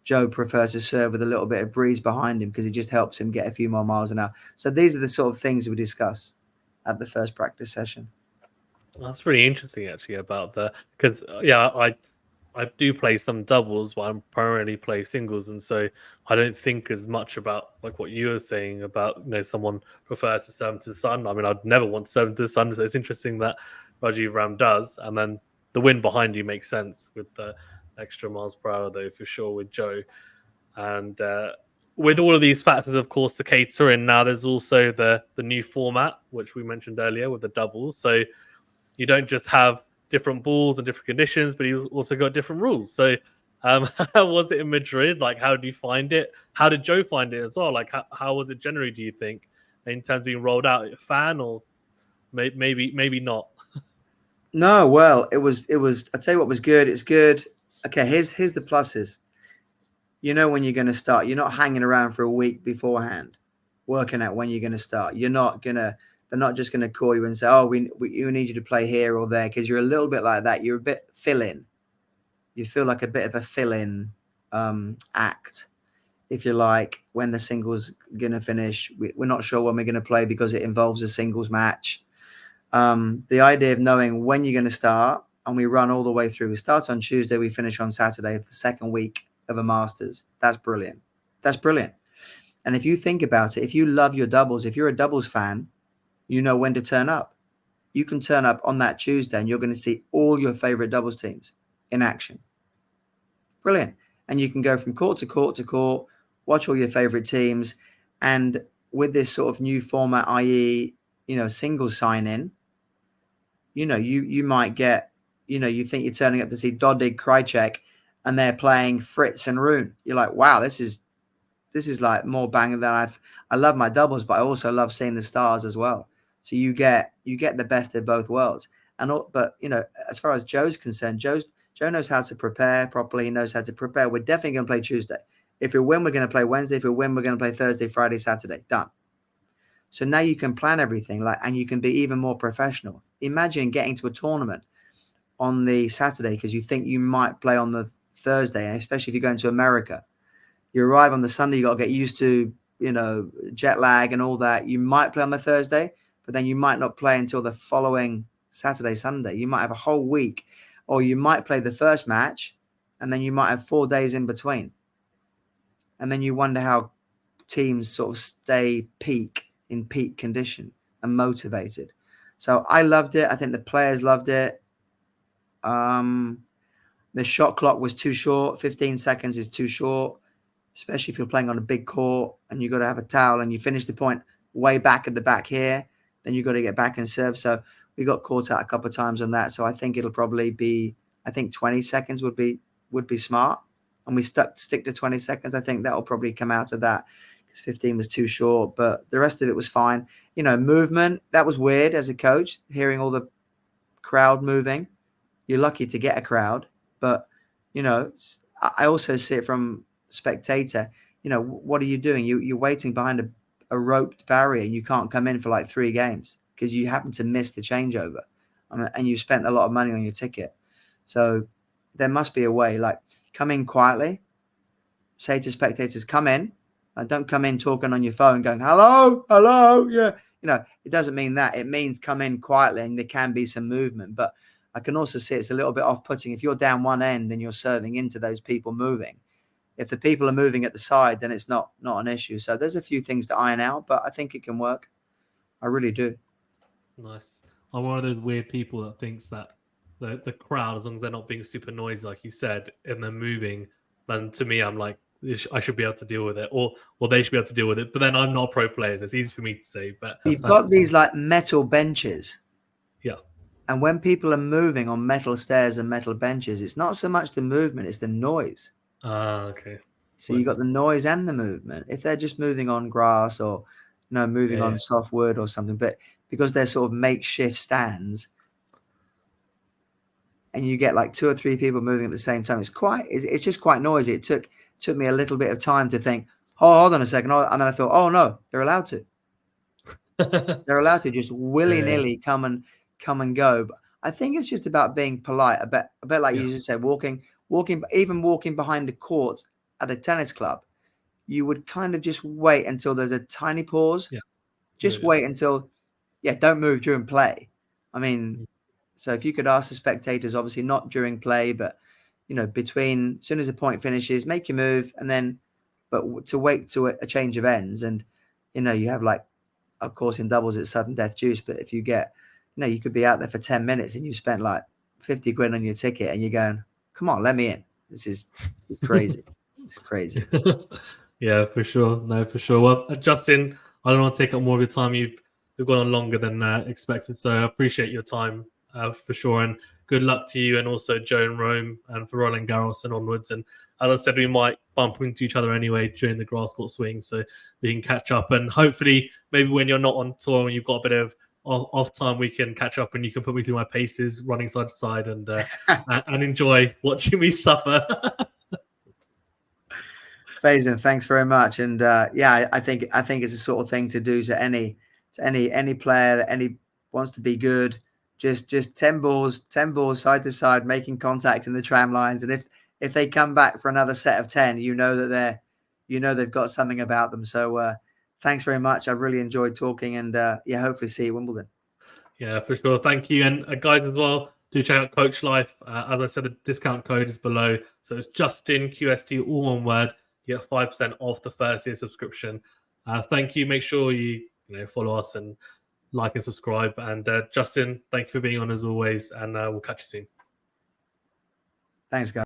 Joe prefers to serve with a little bit of breeze behind him because it just helps him get a few more miles an hour. So these are the sort of things we discuss at the first practice session. That's really interesting, actually, about the because yeah, I do play some doubles, but I'm primarily play singles, and so I don't think as much about like what you were saying about someone prefers to serve to the sun. I mean, I'd never want to serve to the sun, so it's interesting that Rajiv Ram does, and then the wind behind you makes sense with the extra miles per hour, though, for sure with Joe. And with all of these factors, of course, the cater in now. There's also the new format, which we mentioned earlier with the doubles. So you don't just have different balls and different conditions, but you've also got different rules. So how was it in Madrid? Like, how did you find it? How did Joe find it as well? Like, how was it generally, do you think, in terms of being rolled out? Are you a fan, or maybe not? No, well, I'd say what was good. It's good. Okay, here's the pluses. When you're going to start. You're not hanging around for a week beforehand, working out when you're going to start. They're not just going to call you and say, "Oh, we need you to play here or there," because you're a little bit like that. You're a bit fill-in. You feel like a bit of a fill-in act, if you like, when the singles going to finish. We're not sure when we're going to play because it involves a singles match. The idea of knowing when you're going to start, and we run all the way through. We start on Tuesday, we finish on Saturday of the second week of a Masters. That's brilliant. That's brilliant. And if you think about it, if you love your doubles, if you're a doubles fan, you know when to turn up. You can turn up on that Tuesday and you're going to see all your favorite doubles teams in action. Brilliant. And you can go from court to court to court, watch all your favorite teams. And with this sort of new format, i.e., single sign in, you might get, you think you're turning up to see Dodig, Krajcek, and they're playing Fritz and Rune. You're like, wow, this is like more banging than I love my doubles, but I also love seeing the stars as well. So you get the best of both worlds. But as far as Joe's concerned, Joe knows how to prepare properly. He knows how to prepare. We're definitely going to play Tuesday. If we win, we're going to play Wednesday. If we win, we're going to play Thursday, Friday, Saturday. Done. So now you can plan everything, and you can be even more professional. Imagine getting to a tournament on the Saturday because you think you might play on the Thursday, especially if you're going to America. You arrive on the Sunday, you got to get used to, jet lag and all that. You might play on the Thursday, but then you might not play until the following Saturday, Sunday. You might have a whole week, or you might play the first match, and then you might have 4 days in between. And then you wonder how teams sort of stay in peak condition. and motivated. So I loved it. I think the players loved it. The shot clock was too short. 15 seconds is too short, especially if you're playing on a big court and you've got to have a towel and you finish the point way back at the back here, then you've got to get back and serve. So we got caught out a couple of times on that. So I think it'll probably be, I think 20 seconds would be smart. And we stick to 20 seconds. I think that'll probably come out of that because 15 was too short, but the rest of it was fine. You know, movement, that was weird as a coach, hearing all the crowd moving. You're lucky to get a crowd, but, you know, I also see it from spectator. You know, what are you doing? You're waiting behind a roped barrier. You can't come in for like 3 games because you happen to miss the changeover, and you spent a lot of money on your ticket. So there must be a way, like come in quietly, say to spectators, come in, and don't come in talking on your phone going, hello, yeah. You know, it doesn't mean that. It means come in quietly and there can be some movement. But I can also see it's a little bit off-putting. If you're down one end and you're serving into those people moving, if the people are moving at the side, then it's not an issue. So there's a few things to iron out, but I think it can work. I really do. Nice. I'm one of those weird people that thinks that the crowd, as long as they're not being super noisy, like you said, and they're moving, then to me, I'm like, I should be able to deal with it, or they should be able to deal with it. But then I'm not a pro player. So it's easy for me to say. But you've got these like metal benches. Yeah. And when people are moving on metal stairs and metal benches, it's not so much the movement, it's the noise. Okay. So you got the noise and the movement. If they're just moving on grass or, you know, moving on soft wood or something, but because they're sort of makeshift stands and you get like 2 or 3 people moving at the same time, it's just quite noisy. It took me a little bit of time to think, oh, hold on a second. And then I thought, oh no, they're allowed to. They're allowed to just willy-nilly come and go. But I think it's just about being polite. A bit like you just said, walking behind the court at a tennis club, you would kind of just wait until there's a tiny pause. Just wait until, don't move during play. I mean, so if you could ask the spectators, obviously not during play, but, you know, between, as soon as the point finishes, make your move, and then, but to wait to a change of ends. And, you know, you have like, of course, in doubles, it's sudden death juice. But if you get, you know, you could be out there for 10 minutes and you spent like 50 quid on your ticket and you're going, come on, let me in. This is crazy. It's crazy. Yeah, for sure. No, for sure. Well, Justin, I don't want to take up more of your time. You've gone on longer than expected. So I appreciate your time for sure. And good luck to you and also Joe and Rome and for Roland Garros and onwards. And as I said, we might bump into each other anyway during the grass court swing, so we can catch up. And hopefully, maybe when you're not on tour and you've got a bit of off time, we can catch up and you can put me through my paces, running side to side, and enjoy watching me suffer. Faizan, thanks very much. And I think it's the sort of thing to do to any player that wants to be good. Just 10 balls side to side, making contact in the tram lines, and if they come back for another set of 10, you know that they've got something about them. So thanks very much. I really enjoyed talking, and hopefully see you at Wimbledon. Yeah, for sure. Thank you. And guys as well, do check out CoachLife. As I said, the discount code is below. So it's Justin QST, all one word. You get 5% off the first year subscription. Thank you. Make sure you follow us and like and subscribe. And Justin, thank you for being on as always. And we'll catch you soon. Thanks, guys.